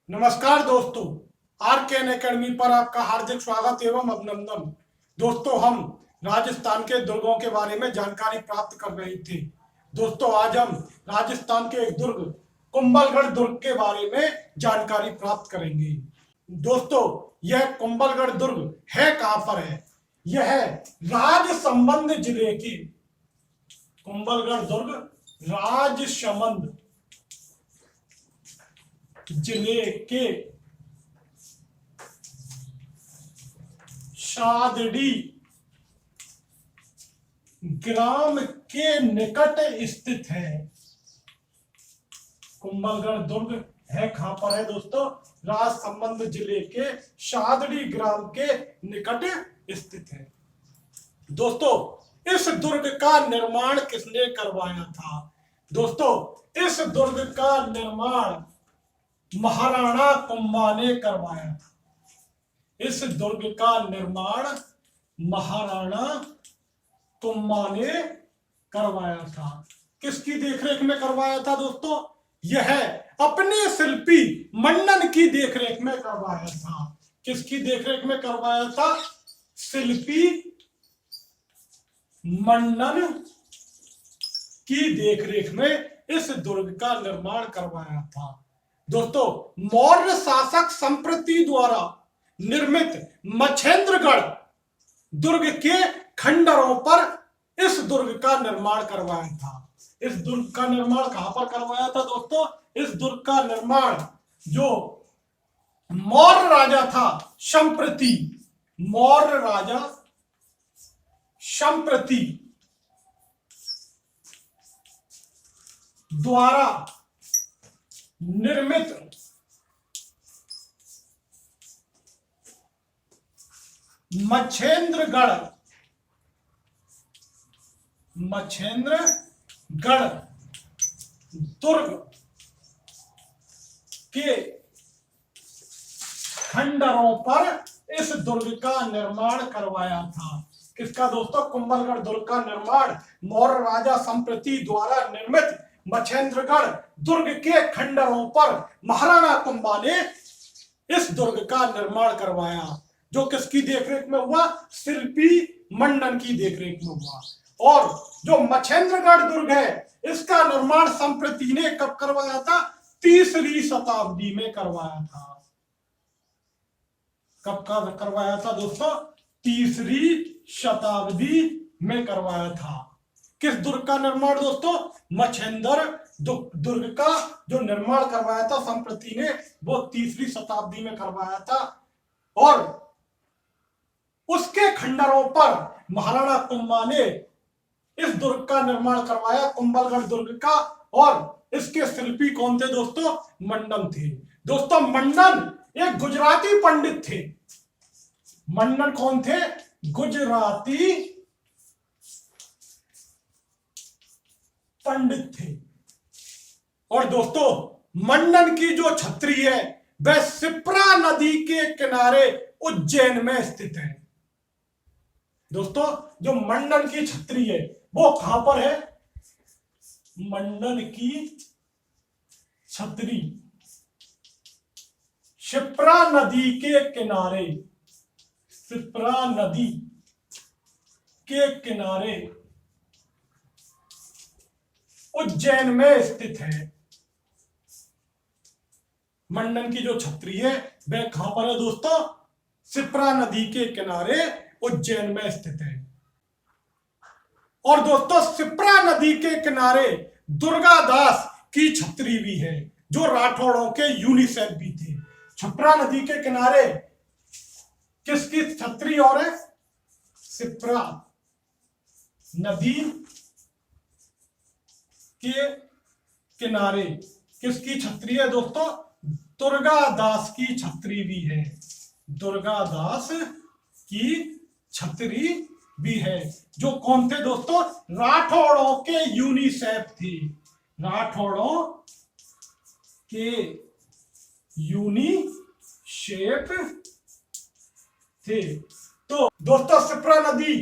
नमस्कार दोस्तों, आर के एन अकेडमी पर आपका हार्दिक स्वागत एवं अभिनंदन। दोस्तों, हम राजस्थान के दुर्गों के बारे में जानकारी प्राप्त कर रहे थे। दोस्तों, आज हम राजस्थान के एक दुर्ग कुंभलगढ़ दुर्ग के बारे में जानकारी प्राप्त करेंगे। दोस्तों, यह कुंभलगढ़ दुर्ग है कहाँ पर है? यह है राजसमंद जिले की कुंभलगढ़ दुर्ग राजसमंद जिले के शादड़ी ग्राम के निकट स्थित है। कुंभलगढ़ दुर्ग है कहां पर है दोस्तों? राजसमंद जिले के शादड़ी ग्राम के निकट स्थित है। दोस्तों, इस दुर्ग का निर्माण किसने करवाया था? दोस्तों, इस दुर्ग का निर्माण महाराणा कुंभा ने करवाया था। इस दुर्ग का निर्माण महाराणा कुंभा ने करवाया था। किसकी देखरेख में करवाया था दोस्तों? यह अपने शिल्पी मन्नन की देखरेख में करवाया था। किसकी देखरेख में करवाया था? शिल्पी मन्नन की देखरेख में इस दुर्ग का निर्माण करवाया था। दोस्तों, मौर्य शासक संप्रति द्वारा निर्मित मच्छेंद्रगढ़ दुर्ग के खंडरों पर इस दुर्ग का निर्माण करवाया था। इस दुर्ग का निर्माण कहां पर करवाया था दोस्तों? इस दुर्ग का निर्माण जो मौर्य राजा था संप्रति, मौर्य राजा संप्रति द्वारा निर्मित मच्छेंद्रगढ़ दुर्ग के खंडरों पर इस दुर्ग का निर्माण करवाया था। किसका दोस्तों? कुंभलगढ़ दुर्ग का निर्माण मौर्य राजा संप्रति द्वारा निर्मित मच्छेंद्रगढ़ दुर्ग के खंडरों पर महाराणा कुंभा ने इस दुर्ग का निर्माण करवाया, जो किसकी देखरेख में हुआ? शिल्पी मन्नन की देखरेख में हुआ। और जो मच्छेंद्रगढ़ दुर्ग है, इसका निर्माण संप्रति ने कब करवाया था? 3री शताब्दी में करवाया था। कब करवाया था दोस्तों? 3री शताब्दी में करवाया था। किस दुर्ग का निर्माण दोस्तों? मच्छेंद्र दुर्ग का जो निर्माण करवाया था संप्रति ने, वो 3री शताब्दी में करवाया था। और उसके खंडरों पर महाराणा कुंभा ने इस दुर्ग का निर्माण करवाया, कुंभलगढ़ दुर्ग का। और इसके शिल्पी कौन थे दोस्तों? मन्नन थे। दोस्तों, मन्नन एक गुजराती पंडित थे। मन्नन कौन थे? गुजराती पंडित थे। और दोस्तों, मन्नन की जो छत्री है वह शिप्रा नदी के किनारे उज्जैन में स्थित है। दोस्तों, जो मन्नन की छत्री है वो कहां पर है? मन्नन की छत्री शिप्रा नदी के किनारे, शिप्रा नदी के किनारे उज्जैन में स्थित है। मन्नन की जो छत्री है वह कहां पर है दोस्तों? शिप्रा नदी के किनारे उज्जैन में स्थित है। और दोस्तों, शिप्रा नदी के किनारे दुर्गादास की छत्री भी है, जो राठौड़ों के यूनिसेफ भी थे। शिप्रा नदी के किनारे किसकी छत्री और है? शिप्रा नदी के किनारे किसकी छत्री है दोस्तों? दुर्गादास की छत्री भी है। दुर्गादास की छत्री भी है। जो कौन थे दोस्तों? राठौड़ों के यूनिसेफ थी। राठौड़ों के यूनिसेफ थे। तो दोस्तों, शिप्रा नदी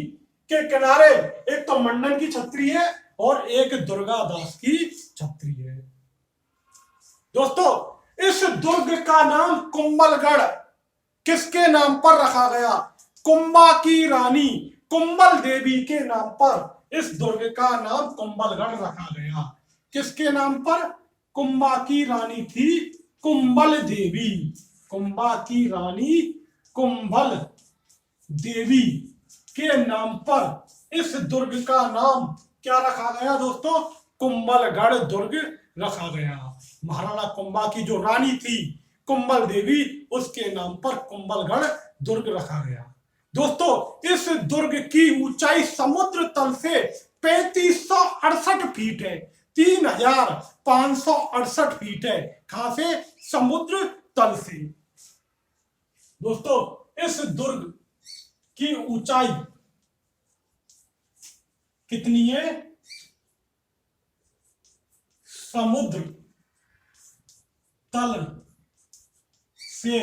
के किनारे एक तो मन्नन की छत्री है और एक दुर्गादास की छत्री है। दोस्तों, इस दुर्ग का नाम कुंभलगढ़ किसके नाम पर रखा गया? कुंभा की रानी कुंभल देवी के नाम पर इस दुर्ग का नाम कुंभलगढ़ रखा गया। किसके नाम पर? कुंभा की रानी थी कुंभल देवी। कुंभा की रानी कुंभल देवी के नाम पर इस दुर्ग का नाम क्या रखा गया दोस्तों? कुंभलगढ़ दुर्ग रखा गया। महाराणा कुंभा की जो रानी थी कुंभल देवी, उसके नाम पर कुंभलगढ़ दुर्ग रखा गया। दोस्तों इस दुर्ग की ऊंचाई समुद्र तल से 3568 फीट है। 3568 फीट है। कहां से? समुद्र तल से। दोस्तों इस दुर्ग की ऊंचाई कितनी है? समुद्र तल से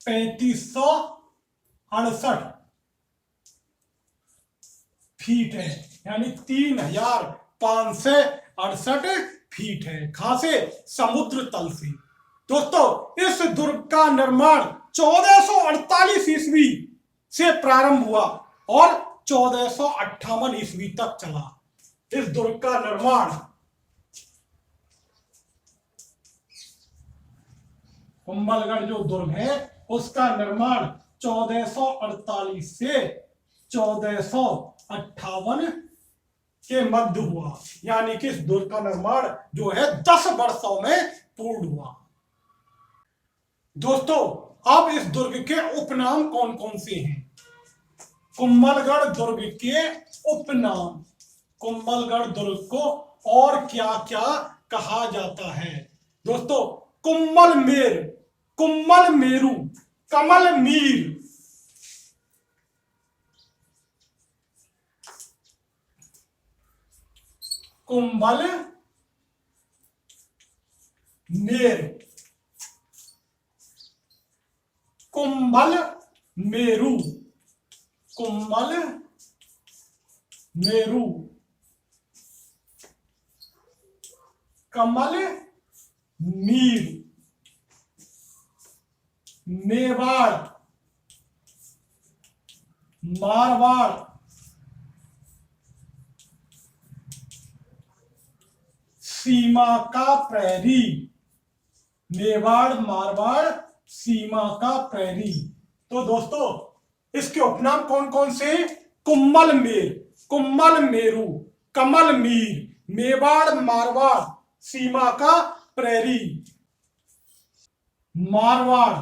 3568 फीट है, यानी 3568 फीट है। कहां से? समुद्र तल से। दोस्तों इस दुर्ग का निर्माण 1448 ईस्वी से प्रारंभ हुआ और 1458 ईस्वी तक चला। इस दुर्ग का निर्माण कुंभलगढ़ जो दुर्ग है उसका निर्माण 1448 से 1458 के मध्य हुआ, यानी कि इस दुर्ग का निर्माण जो है 10 वर्षों में पूर्ण हुआ। दोस्तों अब इस दुर्ग के उपनाम कौन कौन से हैं? कुंभलगढ़ दुर्ग के उपनाम। कुंभलगढ़ दुर्ग को और क्या क्या कहा जाता है? दोस्तों कुंभल मेर, कुंभल मेरू, कमल मीर, कुंभल मेर, कुंभल मेरू, कुंभल मेरू, कमल मीर, मेवाड़, मारवाड़, सीमा का प्रहरी। मेवाड़, मारवाड़, सीमा का प्रहरी। तो दोस्तों इसके उपनाम कौन कौन से? कुंभल मेर, कुंभल मेरू, कमल मीर, मेवाड़, मारवाड़, सीमा का प्रहरी। मारवाड़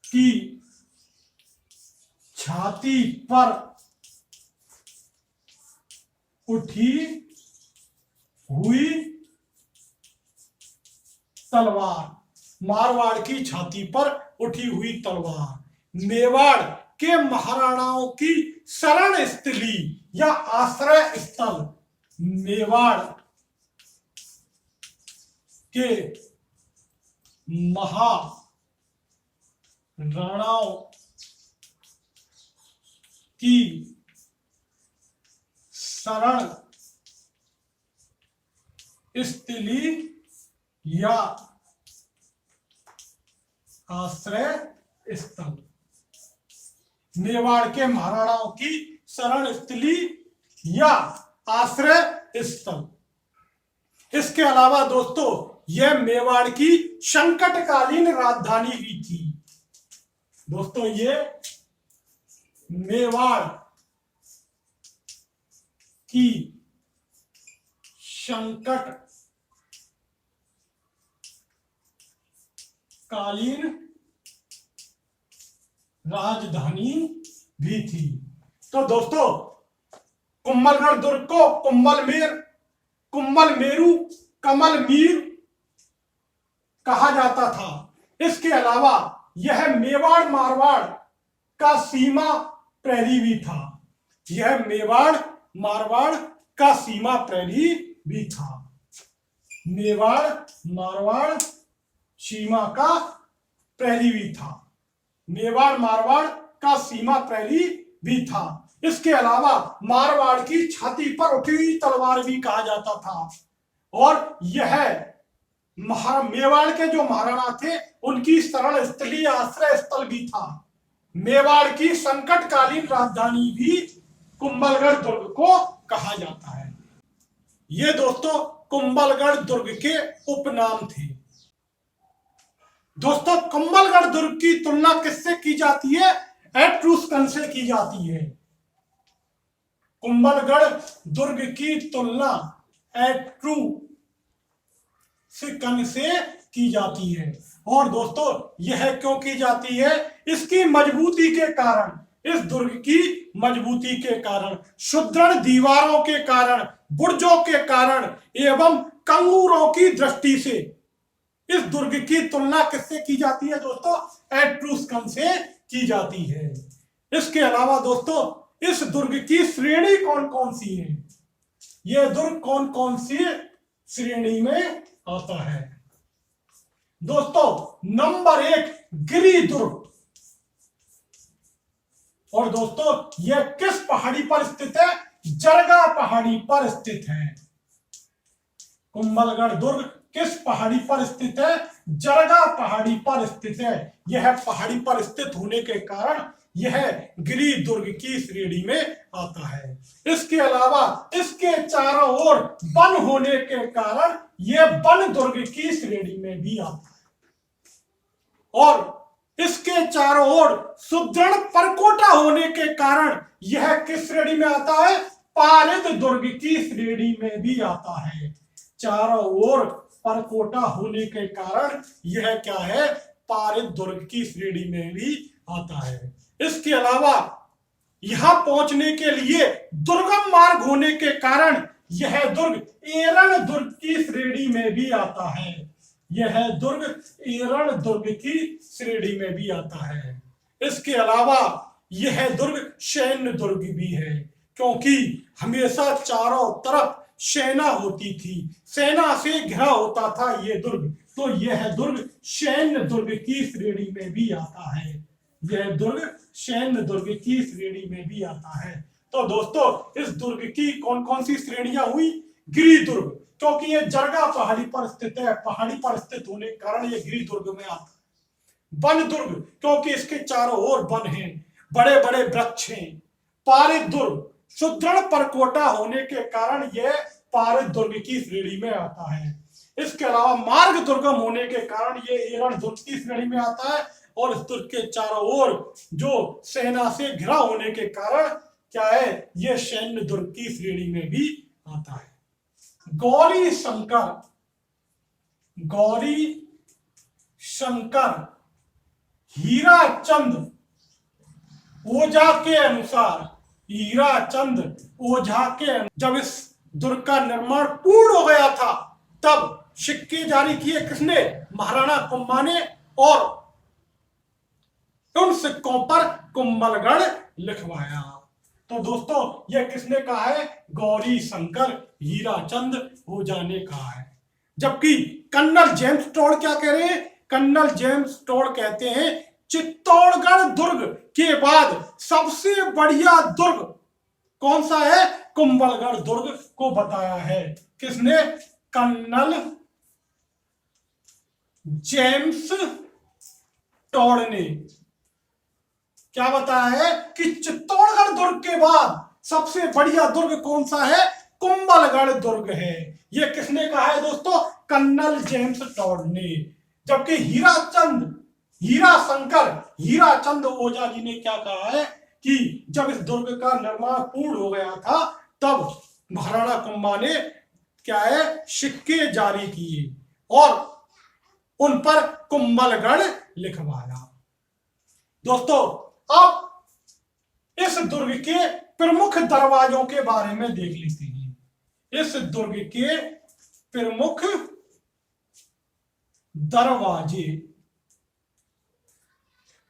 की छाती पर उठी हुई तलवार। मारवाड़ की छाती पर उठी हुई तलवार। मेवाड़ के महाराणाओं की शरण स्थली या आश्रय स्थल। मेवाड़ के महाराणाओं की शरण स्थली या आश्रय स्थल। मेवाड़ के महाराणाओं की शरण स्थली या आश्रय स्थल। इसके अलावा दोस्तों यह मेवाड़ की संकटकालीन राजधानी भी थी। दोस्तों ये मेवाड़ की संकटकालीन राजधानी भी थी। तो दोस्तों कुंभलगढ़ दुर्ग को कुंभल मेर, कुंभल मेरू, कमल मीर कहा जाता था। इसके अलावा यह मेवाड़ मारवाड़ का सीमा प्रहरी भी था। यह मेवाड़ मारवाड़ का सीमा प्रहरी भी था। मेवाड़ मारवाड़ सीमा का प्रहरी भी था। मेवाड़ मारवाड़ का सीमा प्रहरी भी था। इसके अलावा मारवाड़ की छाती पर उठी हुई तलवार भी कहा जाता था। और यह मेवाड़ के जो महाराणा थे उनकी शरण स्थलीय आश्रय स्थल भी था। मेवाड़ की संकटकालीन राजधानी भी कुंभलगढ़ दुर्ग को कहा जाता है। ये दोस्तों कुंभलगढ़ दुर्ग के उपनाम थे। दोस्तों कुंभलगढ़ दुर्ग की तुलना किससे की जाती है? एट्रुस्कन से की जाती है। कुंभलगढ़ दुर्ग की तुलना एट्रुस्कन से की जाती है। और दोस्तों यह क्यों की जाती है? इसकी मजबूती के कारण, इस दुर्ग की मजबूती के कारण, सुदृढ़ दीवारों के कारण, बुर्जों के कारण एवं कंगूरों की दृष्टि से इस दुर्ग की तुलना किससे की जाती है दोस्तों? एट्रुस्कन से की जाती है। इसके अलावा दोस्तों इस दुर्ग की श्रेणी कौन कौन सी है? यह दुर्ग कौन कौन सी श्रेणी में आता है? दोस्तों नंबर 1 गिरि दुर्ग। और दोस्तों यह किस पहाड़ी पर स्थित है? जरगा पहाड़ी पर स्थित है। कुंभलगढ़ दुर्ग किस पहाड़ी पर स्थित है? जरगा पहाड़ी पर स्थित है। यह पहाड़ी पर स्थित होने के कारण यह गिरि दुर्ग की श्रेणी में आता है। इसके अलावा इसके चारों ओर वन होने के कारण यह वन दुर्ग की श्रेणी में भी आता है। और इसके चारों ओर सुदृढ़ परकोटा होने के कारण यह किस श्रेणी में आता है? पारिद दुर्ग की श्रेणी में भी आता है। चारों ओर परकोटा होने के कारण यह क्या है? पारिद दुर्ग की श्रेणी में भी आता है। इसके अलावा यहां पहुंचने के लिए दुर्गम मार्ग होने के कारण यह दुर्ग एरण दुर्ग की श्रेणी में भी आता है। यह दुर्ग एरण दुर्ग की श्रेणी में भी आता है। इसके अलावा यह दुर्ग सैन्य दुर्ग भी है, क्योंकि हमेशा चारों तरफ सेना होती थी, सेना से घिरा होता था यह दुर्ग, तो यह दुर्ग सैन्य दुर्ग की श्रेणी में भी आता है। यह दुर्ग सैन्य दुर्ग की श्रेणी में भी आता है। तो दोस्तों इस दुर्ग की कौन कौन सी श्रेणियां हुई? गिरि दुर्ग, क्योंकि यह जरगा पहाड़ी पर स्थित है, पहाड़ी पर स्थित होने के कारण यह गिरि दुर्ग में आता है। वन दुर्ग, क्योंकि इसके चारों ओर वन हैं, बड़े बड़े वृक्ष हैं। पारिद दुर्ग, सुदृढ़ परकोटा होने के कारण यह पारिद दुर्ग की श्रेणी में आता है। इसके अलावा मार्ग दुर्गम होने के कारण यह एरण दुर्ग की श्रेणी में आता है। और इस दुर्ग के चारों ओर जो सेना से घिरा होने के कारण क्या है? यह सैन्य दुर्ग की श्रेणी में भी आता है। गौरी शंकर हीराचंद ओझा के अनुसार, जब इस दुर्ग का निर्माण पूर्ण हो गया था तब सिक्के जारी किए किसने? महाराणा कुंभा ने। और उन सिक्कों पर कुंभलगढ़ लिखवाया। तो दोस्तों यह किसने कहा है? गौरी शंकर हीराचंद ओझा ने कहा है। जबकि कर्नल जेम्स टोड क्या कह रहे हैं? कर्नल जेम्स टोड कहते हैं चित्तौड़गढ़ दुर्ग के बाद सबसे बढ़िया दुर्ग कौन सा है? कुंभलगढ़ दुर्ग को बताया है। किसने? कर्नल जेम्स टोड ने क्या बताया है कि चित्तौड़गढ़ दुर्ग के बाद सबसे बढ़िया दुर्ग कौन सा है? कुंभलगढ़ दुर्ग है। यह किसने कहा है दोस्तों? कर्नल जेम्स टोड ने। जबकि हीराचंद ओझा जी ने क्या कहा है कि जब इस दुर्ग का निर्माण पूर्ण हो गया था तब महाराणा कुंभा ने क्या है? सिक्के जारी किए और उन पर कुंभलगढ़ लिखवाया। दोस्तों अब इस दुर्ग के प्रमुख दरवाजों के बारे में देख लेते हैं। इस दुर्ग के प्रमुख दरवाजे,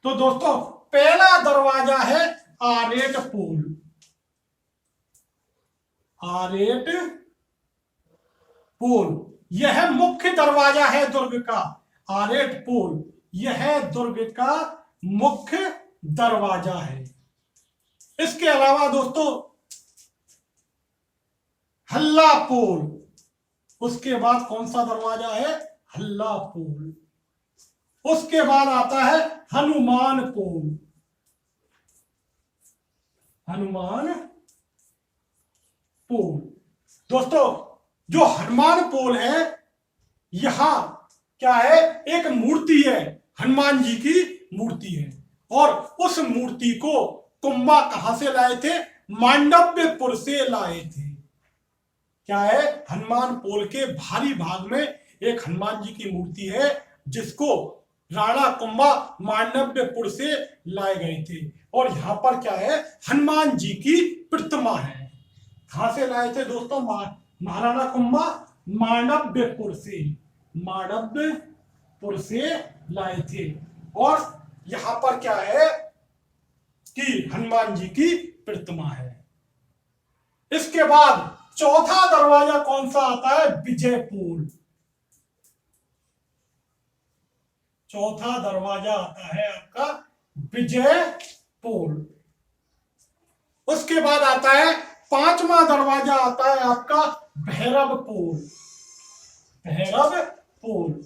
तो दोस्तों पहला दरवाजा है आरेट पोल। यह मुख्य दरवाजा है दुर्ग का। आरेट पोल यह दुर्ग का मुख्य दरवाजा है। इसके अलावा दोस्तों हल्ला पोल, उसके बाद कौन सा दरवाजा है? हल्ला पोल। उसके बाद आता है हनुमान पोल। हनुमान पोल। दोस्तों जो हनुमान पोल है, यहां क्या है? एक मूर्ति है, हनुमान जी की मूर्ति है। और उस मूर्ति को कुंभा कहां से लाए थे? मांडव्यपुर से लाए थे। क्या है? हनुमान पोल के भारी भाग में एक हनुमान जी की मूर्ति है, जिसको राणा कुंभा मांडव्यपुर से लाए गए थे। और यहां पर क्या है? हनुमान जी की प्रतिमा है। कहां से लाए थे दोस्तों? महाराणा कुंभा मांडव्यपुर से, मांडव्यपुर से लाए थे। और यहां पर क्या है कि हनुमान जी की प्रतिमा है। इसके बाद चौथा दरवाजा कौन सा आता है? विजय पोल। चौथा दरवाजा आता है आपका विजय पोल। उसके बाद आता है पांचवा दरवाजा आता है आपका भैरव पोल। भैरव पोल।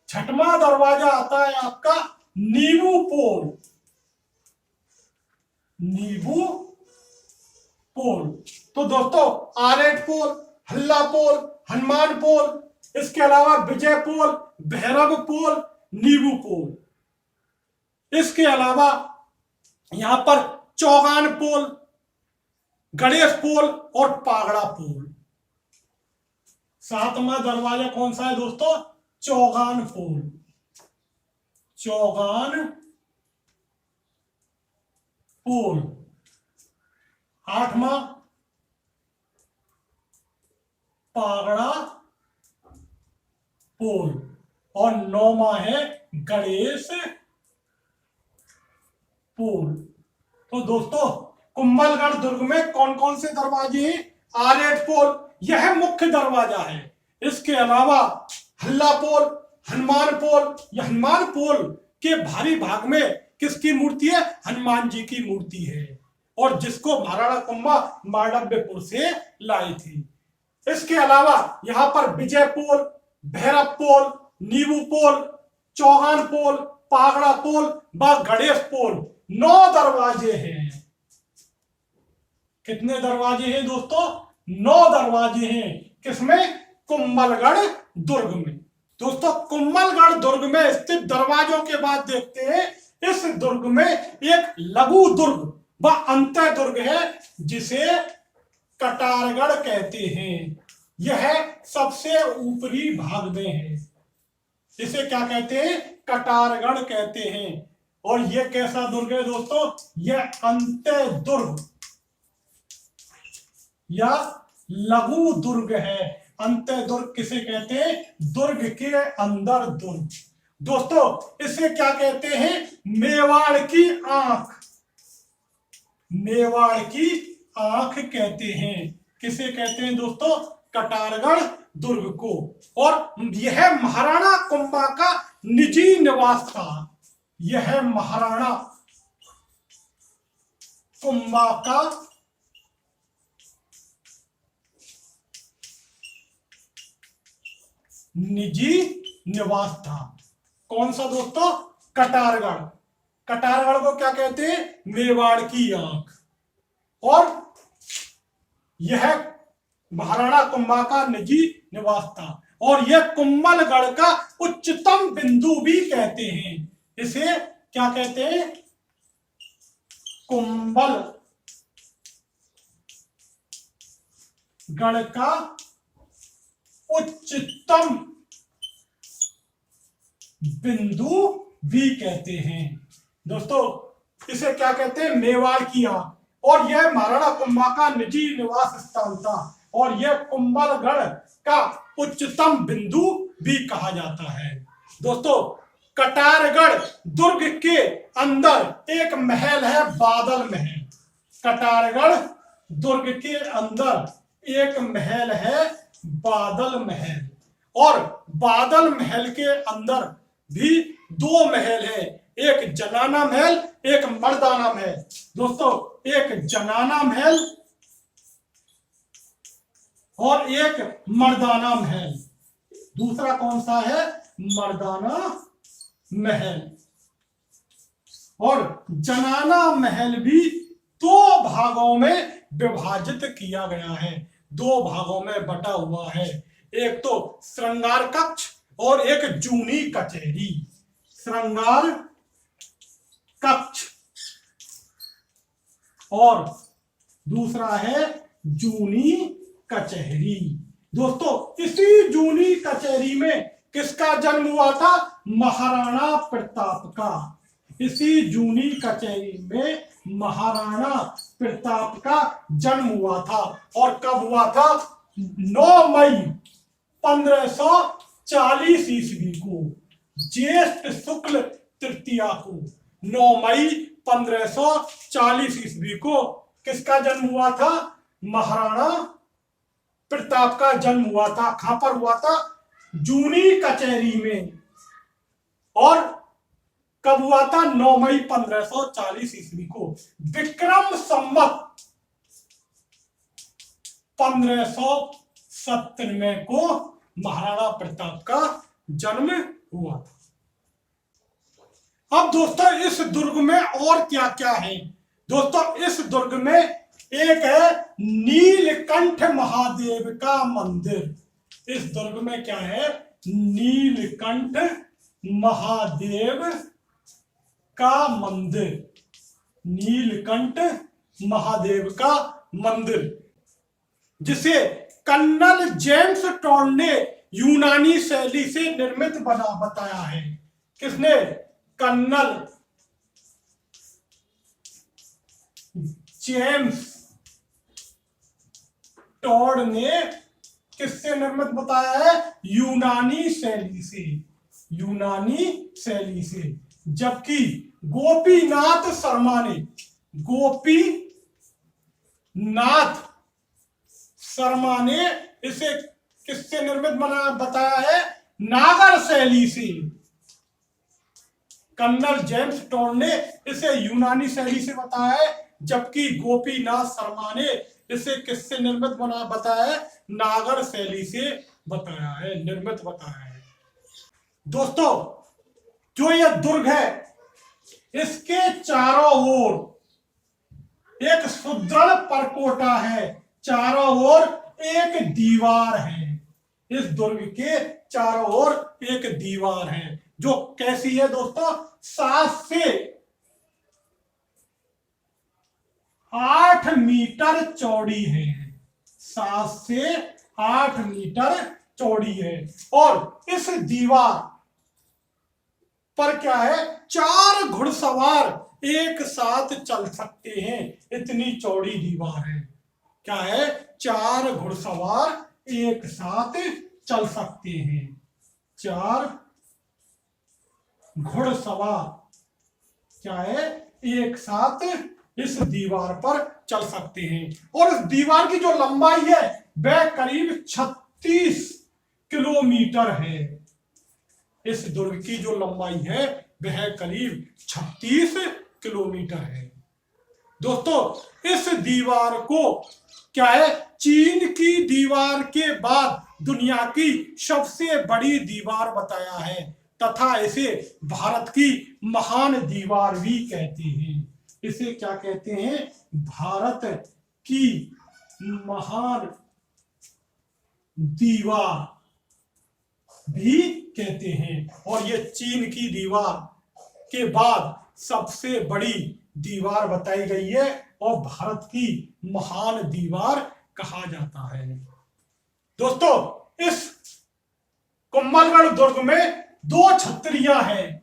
छठवां दरवाजा आता है आपका नींबू पोल। नींबू पोल। तो दोस्तों आरेट पोल, हल्ला पोल, हनुमान पोल, इसके अलावा विजय पोल, भैरव पोल, नींबू पोल। इसके अलावा यहां पर चौगान पोल, गणेश पोल और पागड़ा पोल। सातवां दरवाजा कौन सा है दोस्तों? चौगान पोल। चौगान पोल। आठवां पागड़ा पोल। और नौवां है गणेश पोल। तो दोस्तों कुंभलगढ़ दुर्ग में कौन कौन से दरवाजे हैं? आरेट पोल, यह मुख्य दरवाजा है। इसके अलावा हल्ला पोल, हनुमान पोल। यह हनुमान पोल के भारी भाग में किसकी मूर्ति है? हनुमान जी की मूर्ति है, और जिसको महाराणा कुंभा मांडव्यपुर से लाई थी। इसके अलावा यहां पर विजय पोल, भैरव पोल, नींबू पोल, चौहान पोल, पागड़ा पोल व गणेश पोल 9 दरवाजे हैं। कितने दरवाजे हैं दोस्तों? 9 दरवाजे हैं। किसमें? कुंभलगढ़ दुर्ग में। दोस्तों कुंभलगढ़ दुर्ग में स्थित दरवाजों के बाद देखते हैं, इस दुर्ग में एक लघु दुर्ग व अंतः दुर्ग है, जिसे कटारगढ़ कहते हैं। यह सबसे ऊपरी भाग में है। इसे क्या कहते हैं? कटारगढ़ कहते हैं। और यह कैसा दुर्ग है दोस्तों? यह अंतः दुर्ग या लघु दुर्ग है। अंतः दुर्ग किसे कहते हैं? दुर्ग के अंदर दुर्ग। दोस्तों इसे क्या कहते हैं? मेवाड़ की आंख। मेवाड़ की आंख कहते हैं। किसे कहते हैं दोस्तों? कटारगढ़ दुर्ग को। और यह महाराणा कुंभा का निजी निवास था। यह महाराणा कुंभा का निजी निवास था। कौन सा दोस्तों? कटारगढ़। कटारगढ़ को क्या कहते हैं? मेवाड़ की आंख। और यह महाराणा कुंभा का निजी निवास था। और यह कुंभलगढ़ का उच्चतम बिंदु भी कहते हैं। इसे क्या कहते हैं? कुंभलगढ़ का उच्चतम बिंदु भी कहते हैं। दोस्तों इसे क्या कहते हैं? मेवाड़ की आंख। और यह महाराणा कुंभा का निजी निवास स्थान था। और यह कुंभलगढ़ का उच्चतम बिंदु भी कहा जाता है। दोस्तों कटारगढ़ दुर्ग के अंदर एक महल है, बादल महल। कटारगढ़ दुर्ग के अंदर एक महल है, बादल महल। और बादल महल के अंदर भी 2 महल है। एक जनाना महल, एक मर्दाना महल। दोस्तों एक जनाना महल और एक मर्दाना महल। दूसरा कौन सा है? मर्दाना महल। और जनाना महल भी दो भागों में विभाजित किया गया है, दो भागों में बटा हुआ है। एक तो श्रृंगार कक्ष और एक जूनी कचहरी। श्रृंगार कक्ष और दूसरा है जूनी कचहरी। दोस्तों इसी जूनी कचहरी में किसका जन्म हुआ था? महाराणा प्रताप का। इसी जूनी कचहरी में महाराणा प्रताप का जन्म हुआ था। और कब हुआ था? 9 मई 1540 ईस्वी को, ज्येष्ठ शुक्ल तृतीया को। 9 मई 1540 ईस्वी को किसका जन्म हुआ था? महाराणा प्रताप का जन्म हुआ था। कहां पर हुआ था? जूनी कचहरी में। और कब हुआ था? 9 मई 1540 ईस्वी को। विक्रम संवत 1597 को महाराणा प्रताप का जन्म हुआ था। अब दोस्तों इस दुर्ग में और क्या क्या है? दोस्तों इस दुर्ग में एक है नीलकंठ महादेव का मंदिर। इस दुर्ग में क्या है? नीलकंठ महादेव का मंदिर। नीलकंठ महादेव का मंदिर जिसे कर्नल जेम्स टॉड ने यूनानी शैली से निर्मित बना बताया है। किसने? कर्नल जेम्स टॉड ने किससे निर्मित बताया है? यूनानी शैली से। यूनानी शैली से। जबकि गोपीनाथ शर्मा ने इसे किससे निर्मित बना बताया है? नागर शैली से। कर्नल जेम्स टॉड ने इसे यूनानी शैली से बताया है, जबकि गोपीनाथ शर्मा ने इसे किससे निर्मित बना बताया है? नागर शैली से बताया है, निर्मित बताया है। दोस्तों जो यह दुर्ग है इसके चारों ओर एक सुदृढ़ परकोटा है, चारों ओर एक दीवार है। इस दुर्ग के चारों ओर एक दीवार है जो कैसी है दोस्तों? 7 से 8 मीटर चौड़ी है। 7 से 8 मीटर चौड़ी है। और इस दीवार पर क्या है? 4 घुड़सवार एक साथ चल सकते हैं, इतनी चौड़ी दीवार है। क्या है? 4 घुड़सवार एक साथ चल सकते हैं। 4 घुड़सवार क्या है? एक साथ इस दीवार पर चल सकते हैं। और इस दीवार की जो लंबाई है वह करीब 36 किलोमीटर है। इस दुर्ग की जो लंबाई है वह करीब 36 किलोमीटर है। दोस्तों इस दीवार को क्या है? चीन की दीवार के बाद दुनिया की सबसे बड़ी दीवार बताया है तथा इसे भारत की महान दीवार भी कहते हैं। इसे क्या कहते हैं? भारत की महान दीवार भी कहते हैं। और ये चीन की दीवार के बाद सबसे बड़ी दीवार बताई गई है और भारत की महान दीवार कहा जाता है। दोस्तों इस कुंभलगढ़ दुर्ग में 2 छत्रियां हैं।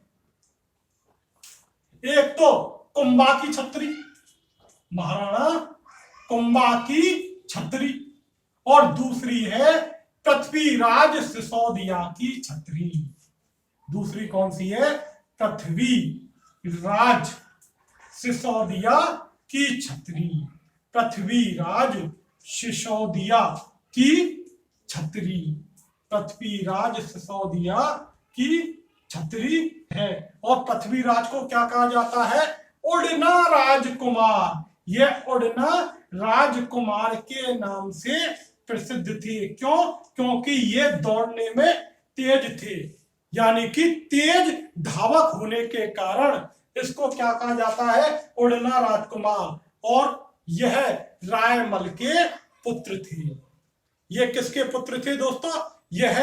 एक तो कुंभा की छत्री, महाराणा कुंभा की छत्री, और दूसरी है पृथ्वीराज सिसोदिया की छत्री। दूसरी कौन सी है? पृथ्वीराज सिसोदिया की छत्री। पृथ्वीराज सिसोदिया की छत्री। पृथ्वीराज सिसोदिया की छत्री है। और पृथ्वीराज को क्या कहा जाता है? उड़ना राजकुमार। यह उड़ना राजकुमार के नाम से प्रसिद्ध थे। क्यों? क्योंकि ये दौड़ने में तेज थे, यानी कि तेज धावक होने के कारण इसको क्या कहा जाता है? उड़ना राजकुमार। और यह रायमल के पुत्र थे। ये किसके पुत्र थे दोस्तों? यह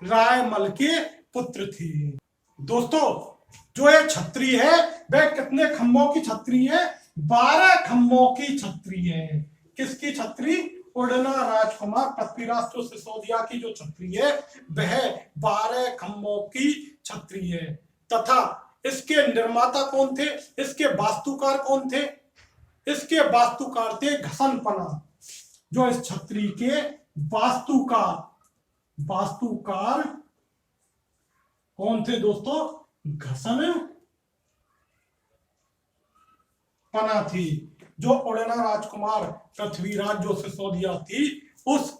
रायमल के पुत्र थे। दोस्तों, जो ये छतरी है वह कितने खंभों की छतरी है? 12 खंभों की छतरी है। किसकी छतरी? उड़ना राजकुमार पृथ्वीराज सिसोदिया की जो छतरी है वह 12 खंभों की छतरी है। तथा इसके निर्माता कौन थे? इसके वास्तुकार कौन थे? इसके वास्तुकार थे घसनपना। जो इस छतरी के वास्तुकार कौन थे दोस्तों? घसनपना थी। जो उड़ना राजकुमार पृथ्वीराज जो सिसोदिया थी, उस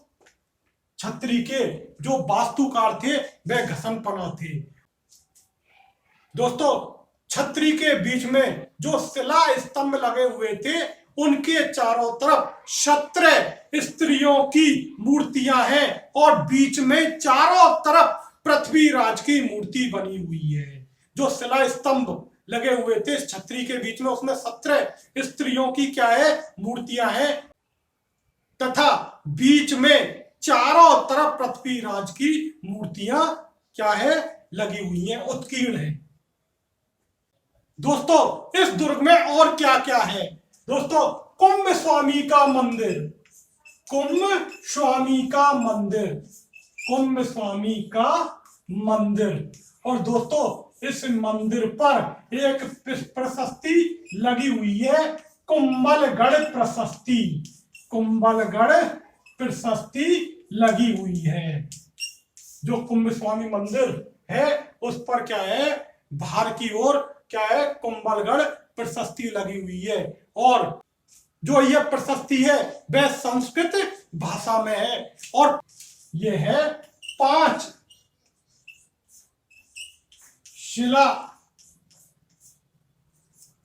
छतरी के जो वास्तुकार थे वह घसनपना थे। दोस्तों, छतरी के बीच में जो शिला स्तंभ लगे हुए थे उनके चारों तरफ 17 स्त्रियों की मूर्तियां हैं और बीच में चारों तरफ पृथ्वीराज की मूर्ति बनी हुई है। जो शिला स्तंभ लगे हुए थे इस छतरी के बीच में, उसमें 17 स्त्रियों की क्या है? मूर्तियां हैं। तथा बीच में चारों तरफ पृथ्वीराज की मूर्तियां क्या है? लगी हुई हैं, उत्कीर्ण है। दोस्तों, इस दुर्ग में और क्या क्या है? दोस्तों, कुंभ स्वामी का मंदिर, कुंभ स्वामी का मंदिर, कुंभ स्वामी का मंदिर। और दोस्तों, इस मंदिर पर एक प्रशस्ति लगी हुई है, कुंभलगढ़ प्रशस्ति। कुंभलगढ़ प्रशस्ति लगी हुई है। जो कुंभ स्वामी मंदिर है उस पर क्या है? बाहर की ओर क्या है? कुंभलगढ़ प्रशस्ति लगी हुई है। और जो यह प्रशस्ति है वह संस्कृत भाषा में है और यह है 5 शिला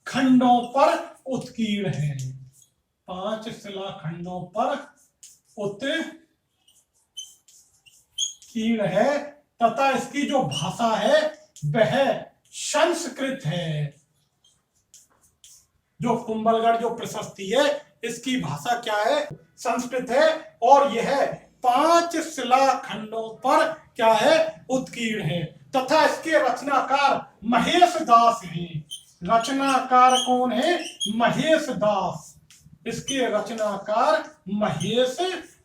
खंडों पर उत्कीर्ण है। 5 शिला खंडों पर उत्कीर्ण है। तथा इसकी जो भाषा है वह संस्कृत है। जो कुंभलगढ़ जो प्रशस्ति है इसकी भाषा क्या है? संस्कृत है। और यह 5 शिला खंडों पर क्या है? उत्कीर्ण है। तथा इसके रचनाकार महेश दास हैं। रचनाकार कौन है? महेश दास। इसके रचनाकार महेश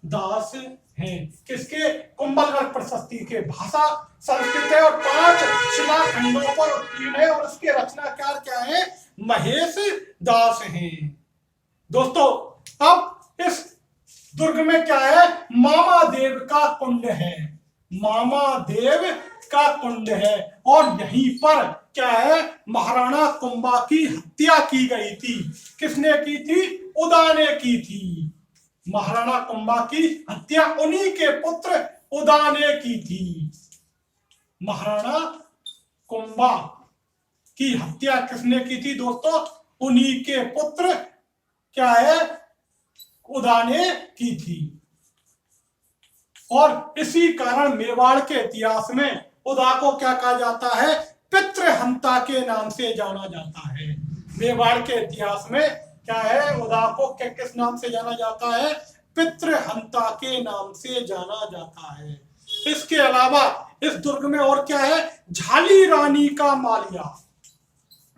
दास हैं। किसके? कुंभलगढ़ प्रशस्ति के। भाषा संस्कृत है और 5 शिला खंडों पर उत्कीर्ण है और इसके रचनाकार क्या है? महेश दास हैं। दोस्तों, अब इस दुर्ग में क्या है? मामा देव का कुंड है। मामा देव का कुंड है और यहीं पर क्या है? महाराणा कुंभा की हत्या की गई थी। किसने की थी? उदा ने की थी। महाराणा कुंभा की हत्या उन्हीं के पुत्र उदा ने की थी। महाराणा कुंभा की हत्या किसने की थी दोस्तों? उन्हीं के पुत्र क्या है? उदा ने की थी। और इसी कारण मेवाड़ के इतिहास में उदा को क्या कहा जाता है? पितृहंता के नाम से जाना जाता है। मेवाड़ के इतिहास में क्या है? उदा को किस नाम से जाना जाता है? पितृहंता के नाम से जाना जाता है। इसके अलावा इस दुर्ग में और क्या है? झाली रानी का मालिया।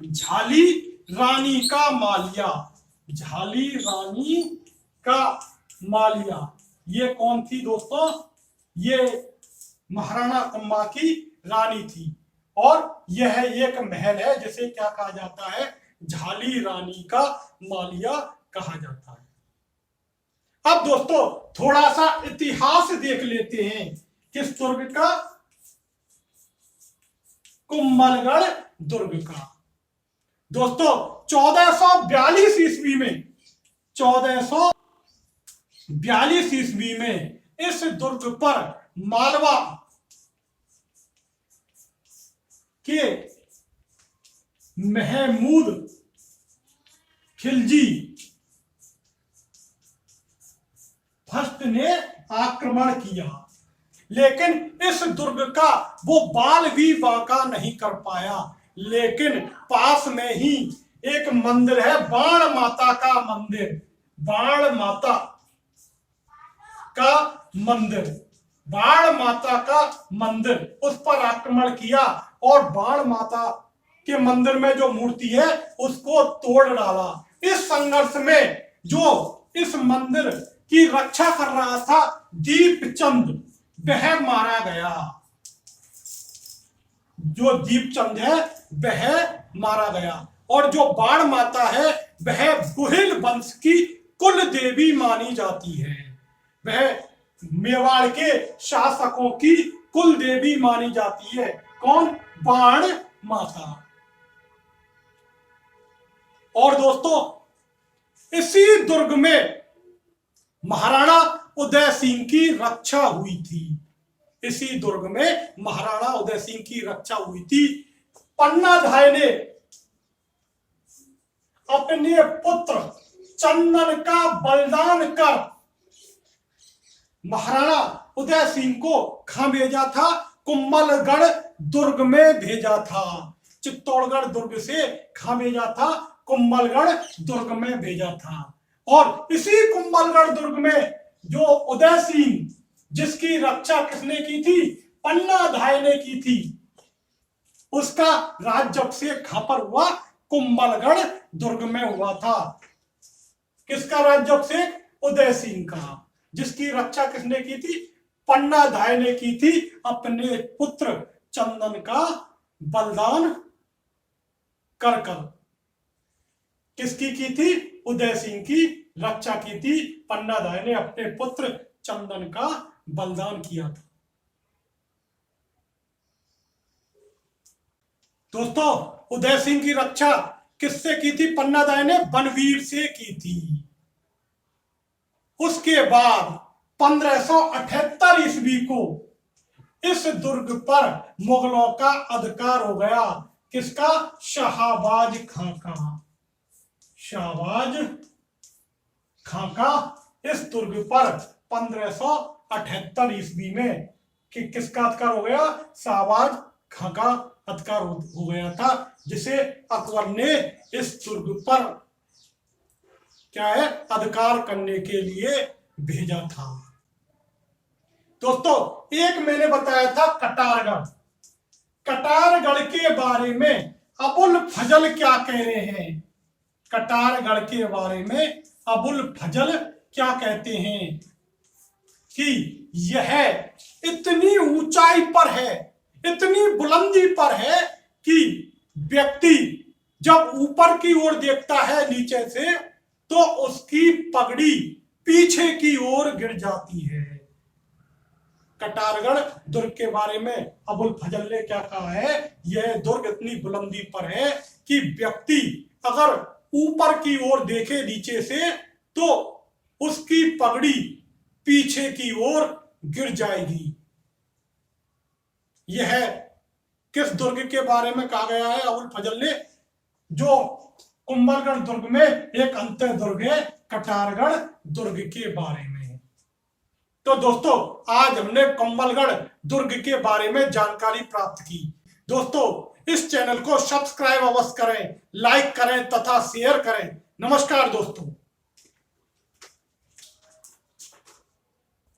झाली रानी का मालिया। झाली रानी का मालिया ये कौन थी दोस्तों? ये महाराणा कुंभा की रानी थी और यह एक महल है जिसे क्या कहा जाता है? झाली रानी का मालिया कहा जाता है। अब दोस्तों, थोड़ा सा इतिहास देख लेते हैं किस दुर्ग का? कुंभलगढ़ दुर्ग का। दोस्तों, 1442 ईस्वी में 1442 ईस्वी में इस दुर्ग पर मालवा के महमूद खिलजी फर्स्ट ने आक्रमण किया, लेकिन इस दुर्ग का वो बाल भी बांका नहीं कर पाया। लेकिन पास में ही एक मंदिर है, बाण माता का मंदिर, बाण माता का मंदिर, बाण माता का मंदिर, उस पर आक्रमण किया और बाण माता के मंदिर में जो मूर्ति है उसको तोड़ डाला। इस संघर्ष में जो इस मंदिर की रक्षा कर रहा था दीपचंद, वह मारा गया। जो दीपचंद है वह मारा गया। और जो बाण माता है वह गुहिल वंश की कुल देवी मानी जाती है, वह मेवाड़ के शासकों की कुल देवी मानी जाती है। कौन? बाण माता। और दोस्तों इसी दुर्ग में महाराणा उदय सिंह की रक्षा हुई थी। इसी दुर्ग में महाराणा उदय सिंह की रक्षा हुई थी। पन्नाधाय ने अपने पुत्र चंदन का बलिदान कर महाराणा उदय सिंह को कहां भेजा था? कुंभलगढ़ दुर्ग में भेजा था। चित्तौड़गढ़ दुर्ग से कहां भेजा था? कुंभलगढ़ दुर्ग में भेजा था। और इसी कुंभलगढ़ दुर्ग में जो उदय सिंह, जिसकी रक्षा किसने की थी? पन्नाधाय ने की थी, उसका राज्याभिषेक कहां पर हुआ? कुंभलगढ़ दुर्ग में हुआ था। किसका राज्याभिषेक? उदय सिंह का। जिसकी रक्षा किसने की थी? पन्नाधाय ने की थी, अपने पुत्र चंदन का बलिदान कर कर। किसकी की थी? उदय सिंह की रक्षा की थी। पन्नाधाय ने अपने पुत्र चंदन का बलिदान किया था। दोस्तों उदय सिंह की रक्षा किससे की थी? पन्नाधाय ने बनवीर से की थी। उसके बाद 1578 ईस्वी को इस दुर्ग पर मुगलों का अधिकार हो गया। किसका? शाहबाज खां का। शाहबाज खां का इस दुर्ग पर 1578 ईस्वी में किसका अधिकार हो गया? शाहबाज खां का अधिकार हो गया था, जिसे अकबर ने इस दुर्ग पर क्या है? अधिकार करने के लिए भेजा था। दोस्तों एक मैंने बताया था कटारगढ़। कटारगढ़ के बारे में अबुल फजल क्या कह रहे हैं? कटारगढ़ के बारे में अबुल फजल क्या कहते हैं? कि यह इतनी ऊंचाई पर है, इतनी बुलंदी पर है कि व्यक्ति जब ऊपर की ओर देखता है नीचे से तो उसकी पगड़ी पीछे की ओर गिर जाती है। कटारगढ़ दुर्ग के बारे में अबुल फजल ने क्या कहा है? यह दुर्ग इतनी बुलंदी पर है कि व्यक्ति अगर ऊपर की ओर देखे नीचे से तो उसकी पगड़ी पीछे की ओर गिर जाएगी। यह किस दुर्ग के बारे में कहा गया है अबुल फजल ने? जो कुंभलगढ़ दुर्ग में एक अंतर दुर्ग है, कटारगढ़ दुर्ग के बारे में। तो दोस्तों आज हमने कुंभलगढ़ दुर्ग के बारे में जानकारी प्राप्त की। दोस्तों इस चैनल को सब्सक्राइब अवश्य करें, लाइक करें तथा शेयर करें। नमस्कार दोस्तों।